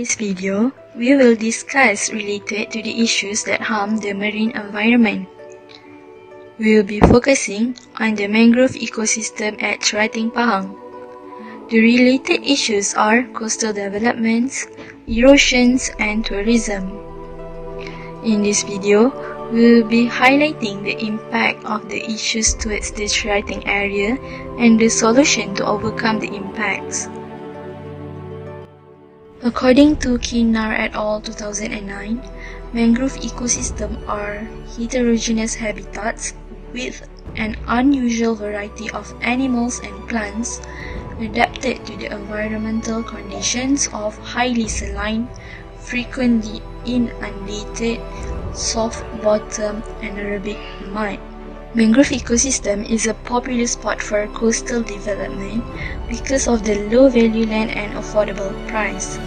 this video, we will discuss related to the issues that harm the marine environment. We will be focusing on the mangrove ecosystem at Cherating, Pahang. The related issues are coastal developments, erosions, and tourism. In this video, we will be highlighting the impact of the issues towards the Cherating area and the solution to overcome the impacts. According to Kinnar et al. 2009, mangrove ecosystems are heterogeneous habitats with an unusual variety of animals and plants adapted to the environmental conditions of highly saline, frequently inundated, soft bottom anaerobic mud. Mangrove ecosystem is a popular spot for coastal development because of the low value land and affordable price.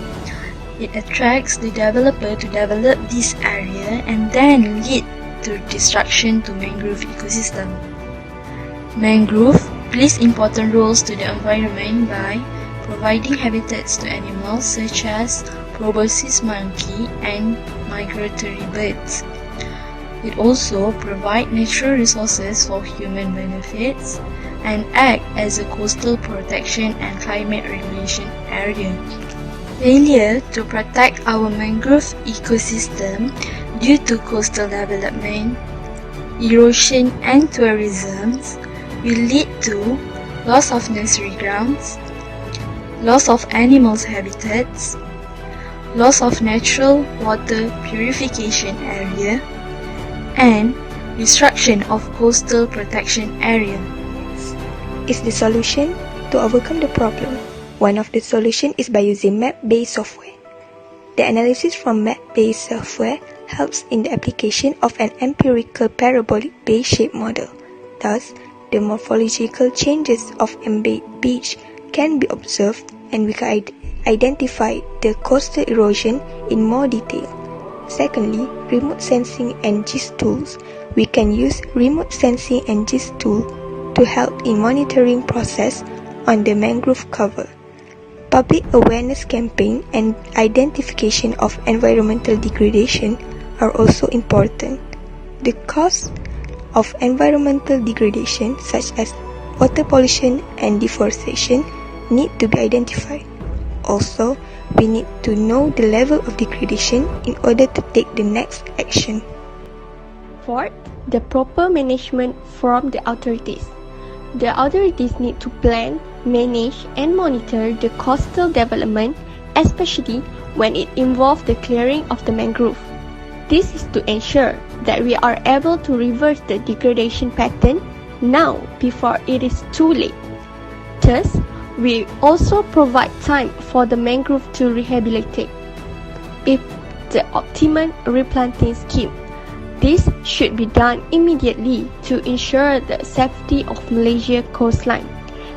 It attracts the developer to develop this area and then lead to destruction to mangrove ecosystem. Mangrove plays important roles to the environment by providing habitats to animals such as proboscis monkey and migratory birds. It also provides natural resources for human benefits and act as a coastal protection and climate regulation area. Failure to protect our mangrove ecosystem due to coastal development, erosion and tourism will lead to loss of nursery grounds, loss of animals' habitats, loss of natural water purification area, and destruction of coastal protection area. Is the solution to overcome the problem? One of the solutions is by using map-based software. The analysis from map-based software helps in the application of an empirical parabolic bay-shaped model. Thus, the morphological changes of embayed beach can be observed and we can identify the coastal erosion in more detail. Secondly, remote sensing and GIS tools. We can use remote sensing and GIS tool to help in monitoring process on the mangrove cover. Public awareness campaign and identification of environmental degradation are also important. The cause of environmental degradation such as water pollution and deforestation need to be identified. Also, we need to know the level of degradation in order to take the next action. Fourth, the proper management from the authorities. The authorities need to plan, manage and monitor the coastal development, especially when it involves the clearing of the mangrove. This is to ensure that we are able to reverse the degradation pattern now before it is too late. Thus, we also provide time for the mangrove to rehabilitate. If the optimum replanting scheme, this should be done immediately to ensure the safety of Malaysia coastline,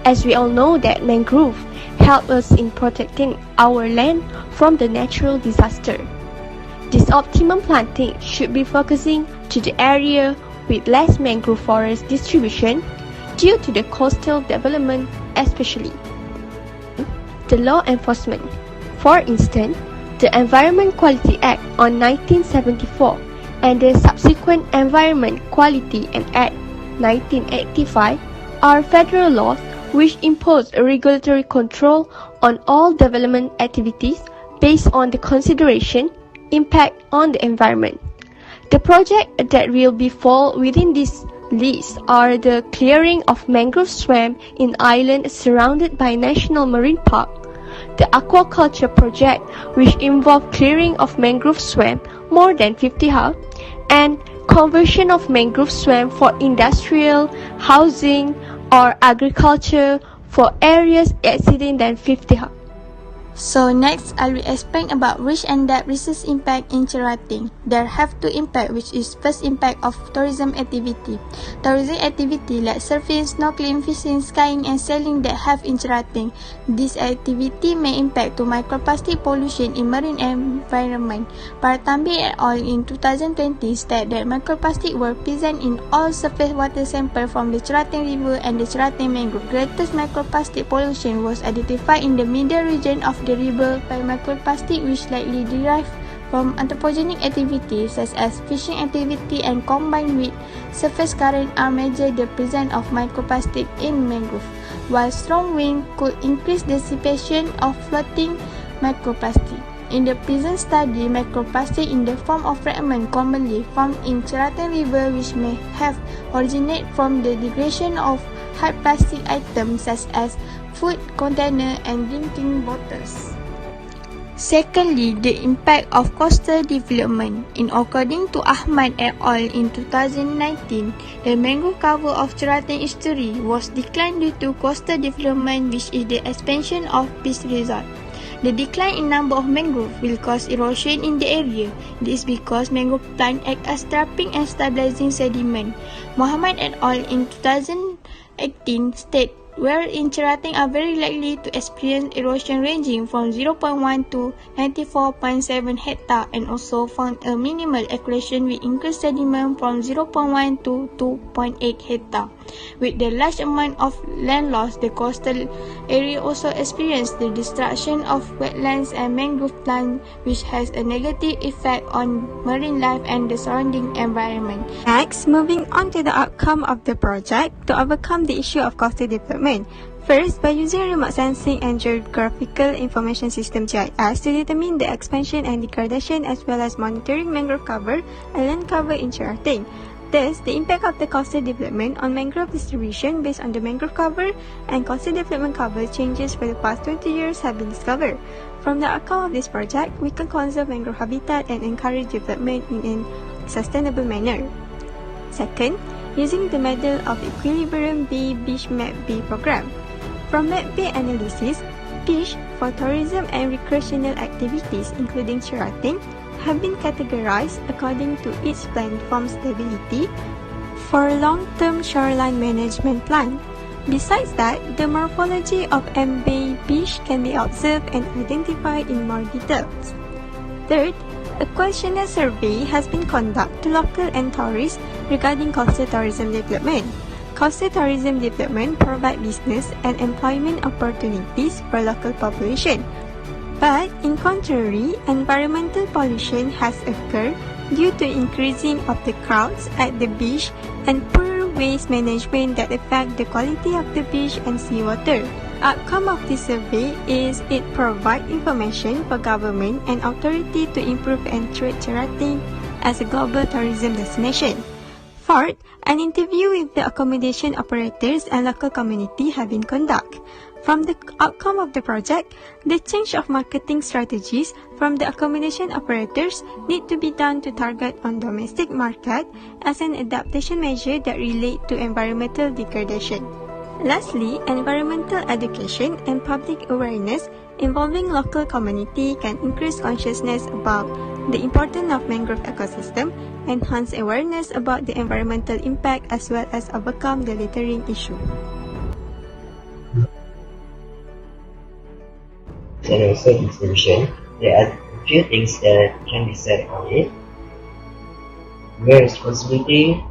as we all know that mangrove help us in protecting our land from the natural disaster. This optimum planting should be focusing to the area with less mangrove forest distribution due to the coastal development especially. The law enforcement. For instance, the Environment Quality Act on 1974 and the subsequent Environment Quality and Act 1985 are federal laws which impose a regulatory control on all development activities based on the consideration impact on the environment. The projects that will be fall within this list are the clearing of mangrove swamp in islands surrounded by National Marine Park, the aquaculture project which involve clearing of mangrove swamp more than 50 ha, and conversion of mangrove swamp for industrial, housing or agriculture for areas exceeding than 50 ha. So next, I will explain about rich and depth resource impact in Cherating. There have two impacts, which is first impact of tourism activity. Tourism activity like surfing, snorkeling, fishing, skiing and sailing that have in Cherating. This activity may impact to microplastic pollution in marine environment. Paratambi et al. In 2020 state that microplastic were present in all surface water sample from the Cherating River and the Cherating Mangrove. Greatest microplastic pollution was identified in the middle region of derived by microplastic which likely derive from anthropogenic activities such as fishing activity and combined with surface current are measure the presence of microplastic in mangrove, while strong wind could increase dissipation of floating microplastic. In the present study, microplastic in the form of fragment commonly found in Cherating River which may have originated from the degradation of hard plastic items such as food container and drinking bottles. Secondly, the impact of coastal development. According to Ahmad et al. In 2019, the mangrove cover of Cherating estuary was declined due to coastal development, which is the expansion of beach resort. The decline in number of mangrove will cause erosion in the area. This is because mangrove plant act as trapping and stabilizing sediment. Muhammad et al. In 2018 state wherein Cherating are very likely to experience erosion ranging from 0.1 to 94.7 hectare and also found a minimal accretion with increased sediment from 0.1 to 2.8 hectare. With the large amount of land loss, the coastal area also experienced the destruction of wetlands and mangrove plants, which has a negative effect on marine life and the surrounding environment. Next, moving on to the outcome of the project to overcome the issue of coastal development. First, by using remote sensing and geographical information system GIS to determine the expansion and degradation as well as monitoring mangrove cover and land cover in Cherating. Thus, the impact of the coastal development on mangrove distribution based on the mangrove cover and coastal development cover changes for the past 20 years have been discovered. From the outcome of this project, we can conserve mangrove habitat and encourage development in a sustainable manner. Second, using the Model of Equilibrium B Beach Map B program. From Map B analysis, beach for tourism and recreational activities including Cherating have been categorized according to its platform stability for long-term shoreline management plan. Besides that, the morphology of M-Bay Beach can be observed and identified in more details. Third, a questionnaire survey has been conducted to local and tourists regarding coastal tourism development. Coastal tourism development provide business and employment opportunities for local population. But, in contrary, environmental pollution has occurred due to increasing of the crowds at the beach and poor waste management that affect the quality of the beach and seawater. Outcome of this survey is it provides information for government and authority to improve and treat Cherating as a global tourism destination. Fourth, an interview with the accommodation operators and local community have been conducted. From the outcome of the project, the change of marketing strategies from the accommodation operators need to be done to target on domestic market as an adaptation measure that relate to environmental degradation. Lastly, environmental education and public awareness involving local community can increase consciousness about the importance of mangrove ecosystem, enhance awareness about the environmental impact as well as overcome the littering issue. And also distribution, there are a few things that can be said on it. Where responsibility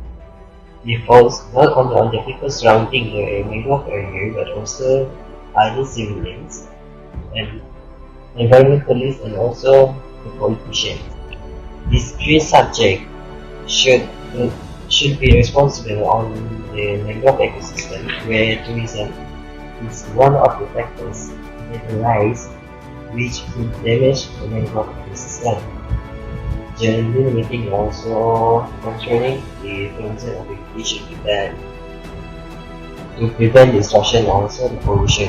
defaults not only on the people surrounding the mangrove area but also other civilians and environmentalists and also the politicians. These three subjects should be responsible on the mangrove ecosystem, where tourism is one of the factors that arise which could damage the mangrove ecosystem. Generally limiting also controlling the tourism of vegetation to prevent destruction also the pollution.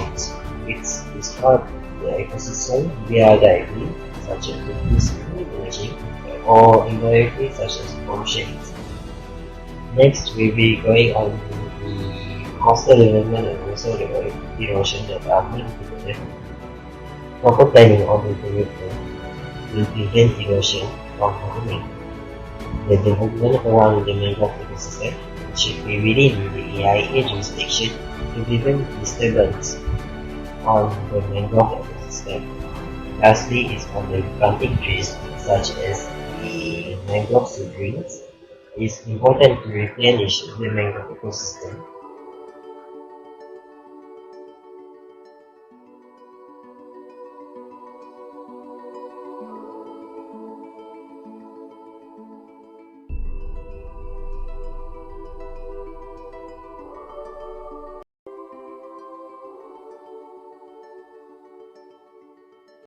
It's disrupt the ecosystem via directly such as the damaging or indirectly such as pollution. Next we'll be going on the coastal development and also the erosion that are linked to the proper planning of the development will prevent erosion from happening. The development around the mangrove ecosystem should be within the AIA jurisdiction to prevent disturbance on the mangrove ecosystem. Lastly is on the planting trees such as the mangrove seedlings. It is important to replenish the mangrove ecosystem